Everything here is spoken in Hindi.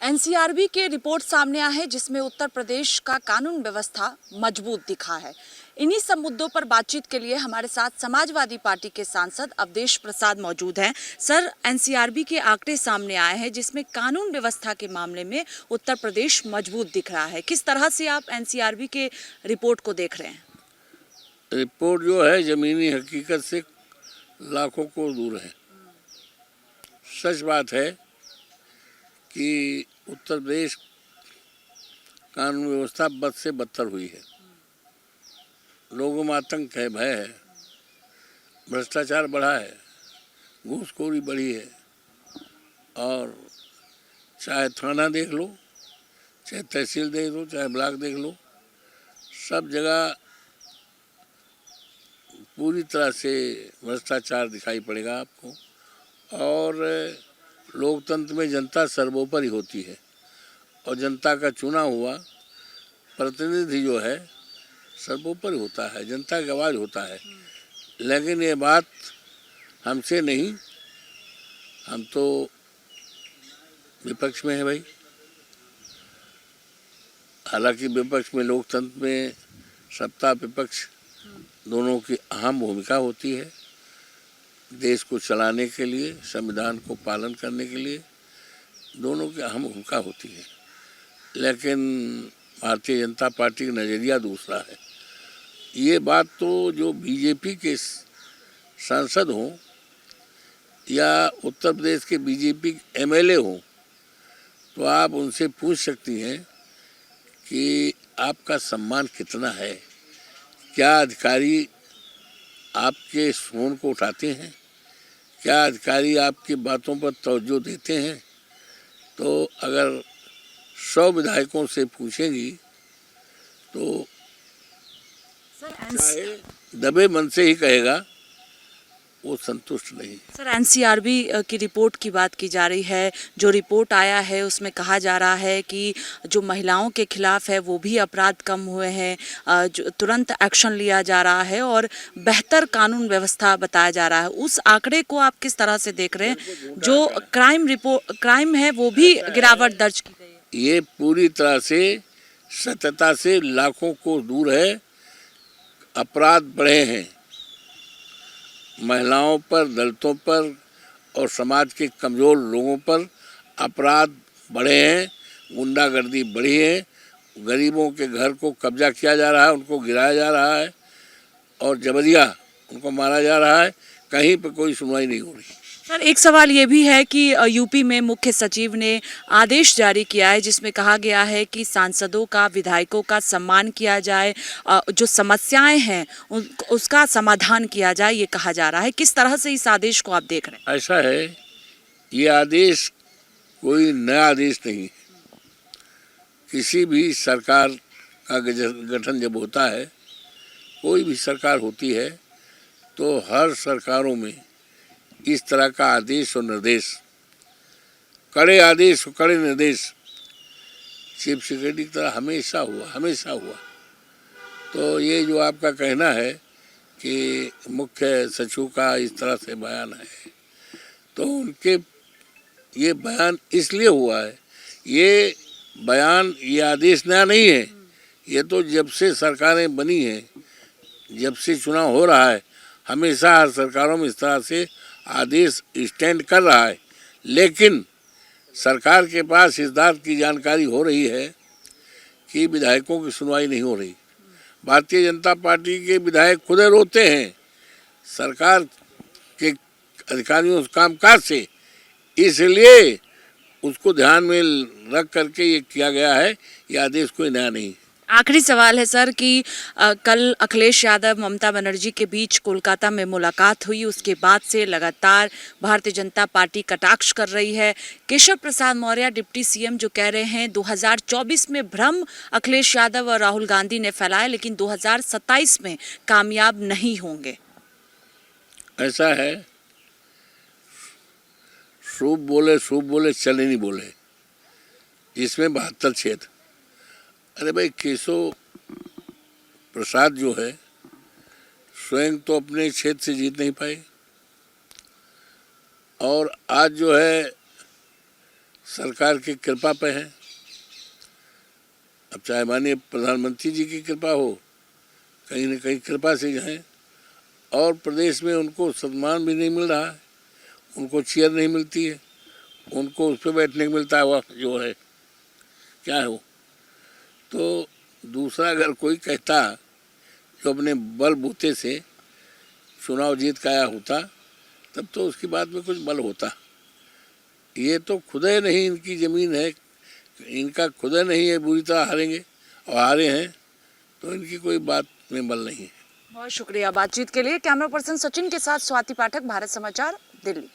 एनसीआरबी की रिपोर्ट सामने आई है जिसमें उत्तर प्रदेश का कानून व्यवस्था मजबूत दिखा है। इन्हीं सब मुद्दों पर बातचीत के लिए हमारे साथ समाजवादी पार्टी के सांसद अवधेश प्रसाद मौजूद हैं। सर, एनसीआरबी के आंकड़े सामने आए हैं जिसमें कानून व्यवस्था के मामले में उत्तर प्रदेश मजबूत दिख रहा है। किस तरह से आप एनसीआरबी के रिपोर्ट को देख रहे हैं? रिपोर्ट जो है जमीनी हकीकत से लाखों को दूर है। सच बात है कि उत्तर प्रदेश कानून व्यवस्था बद से बदतर हुई है। लोगों में आतंक है, भय है, भ्रष्टाचार बढ़ा है, घूसखोरी बढ़ी है। और चाहे थाना देख लो, चाहे तहसील देख लो, चाहे ब्लॉक देख लो, सब जगह पूरी तरह से भ्रष्टाचार दिखाई पड़ेगा आपको। और लोकतंत्र में जनता सर्वोपरि होती है और जनता का चुना हुआ प्रतिनिधि जो है सर्वोपरि होता है, जनता की आवाज़ होता है। लेकिन ये बात हमसे नहीं, हम तो विपक्ष में है भाई। हालांकि विपक्ष में लोकतंत्र में सत्ता विपक्ष दोनों की अहम भूमिका होती है। देश को चलाने के लिए, संविधान को पालन करने के लिए दोनों की अहम भूमिका होती है। लेकिन भारतीय जनता पार्टी का नज़रिया दूसरा है। ये बात तो जो बीजेपी के सांसद हों या उत्तर प्रदेश के बीजेपी एमएलए हों, तो आप उनसे पूछ सकती हैं कि आपका सम्मान कितना है। क्या अधिकारी आपके फोन को उठाते हैं? क्या अधिकारी आपकी बातों पर तवज्जो देते हैं? तो अगर 100 विधायकों से पूछेंगी तो चाहे दबे मन से ही कहेगा वो संतुष्ट नहीं। सर, एनसीआरबी की रिपोर्ट की बात की जा रही है। जो रिपोर्ट आया है उसमें कहा जा रहा है कि जो महिलाओं के खिलाफ है वो भी अपराध कम हुए हैं, जो तुरंत एक्शन लिया जा रहा है और बेहतर कानून व्यवस्था बताया जा रहा है। उस आंकड़े को आप किस तरह से देख रहे हैं? जो क्राइम है वो भी गिरावट दर्ज की गई है। ये पूरी तरह से सत्यता से लाखों को दूर है। अपराध बढ़े हैं, महिलाओं पर, दलितों पर और समाज के कमज़ोर लोगों पर अपराध बढ़े हैं, गुंडागर्दी बढ़ी है, गरीबों के घर को कब्जा किया जा रहा है, उनको गिराया जा रहा है और जबरिया उनको मारा जा रहा है। कहीं पर कोई सुनवाई नहीं हो रही। सर, एक सवाल ये भी है कि यूपी में मुख्य सचिव ने आदेश जारी किया है जिसमें कहा गया है कि सांसदों का, विधायकों का सम्मान किया जाए, जो समस्याएं हैं उसका समाधान किया जाए, ये कहा जा रहा है। किस तरह से इस आदेश को आप देख रहे हैं? ऐसा है, ये आदेश कोई नया आदेश नहीं। किसी भी सरकार का गठन जब होता है, कोई भी सरकार होती है, तो हर सरकारों में इस तरह का आदेश और निर्देश, कड़े आदेश और कड़े निर्देश चीफ सेक्रेटरी की तरह हमेशा हुआ। तो ये जो आपका कहना है कि मुख्य सचिव का इस तरह से बयान है, तो उनके ये बयान इसलिए हुआ है। ये बयान, ये आदेश नया नहीं है। ये तो जब से सरकारें बनी हैं, जब से चुनाव हो रहा है, हमेशा हर सरकारों में इस तरह से आदेश स्टैंड कर रहा है। लेकिन सरकार के पास इस बात की जानकारी हो रही है कि विधायकों की सुनवाई नहीं हो रही। भारतीय जनता पार्टी के विधायक खुद रोते हैं सरकार के अधिकारियों कामकाज से, इसलिए उसको ध्यान में रख करके ये किया गया है। ये आदेश कोई नया नहीं। आखिरी सवाल है सर कि कल अखिलेश यादव, ममता बनर्जी के बीच कोलकाता में मुलाकात हुई। उसके बाद से लगातार भारतीय जनता पार्टी कटाक्ष कर रही है। केशव प्रसाद मौर्य, डिप्टी सीएम, जो कह रहे हैं 2024 में भ्रम अखिलेश यादव और राहुल गांधी ने फैलाया, लेकिन 2027 में कामयाब नहीं होंगे। ऐसा है, शुभ बोले चले नहीं बोले, जिसमें 72 क्षेत्र। अरे भाई, केशव प्रसाद जो है स्वयं तो अपने क्षेत्र से जीत नहीं पाए, और आज जो है सरकार की कृपा पे हैं। अब चाहे माननीय प्रधानमंत्री जी की कृपा हो, कहीं न कहीं कृपा से जाएं, और प्रदेश में उनको सम्मान भी नहीं मिल रहा है, उनको चेयर नहीं मिलती है, उनको उस पर बैठने को मिलता है, वह जो है क्या हो। तो दूसरा अगर कोई कहता जो अपने बल बूते से चुनाव जीत का आया होता, तब तो उसकी बात में कुछ बल होता। ये तो खुदे नहीं इनकी ज़मीन है, इनका खुदे नहीं है, बुरी तरह हारेंगे और हारे हैं, तो इनकी कोई बात में बल नहीं है। बहुत शुक्रिया बातचीत के लिए। कैमरा पर्सन सचिन के साथ स्वाति पाठक, भारत समाचार, दिल्ली।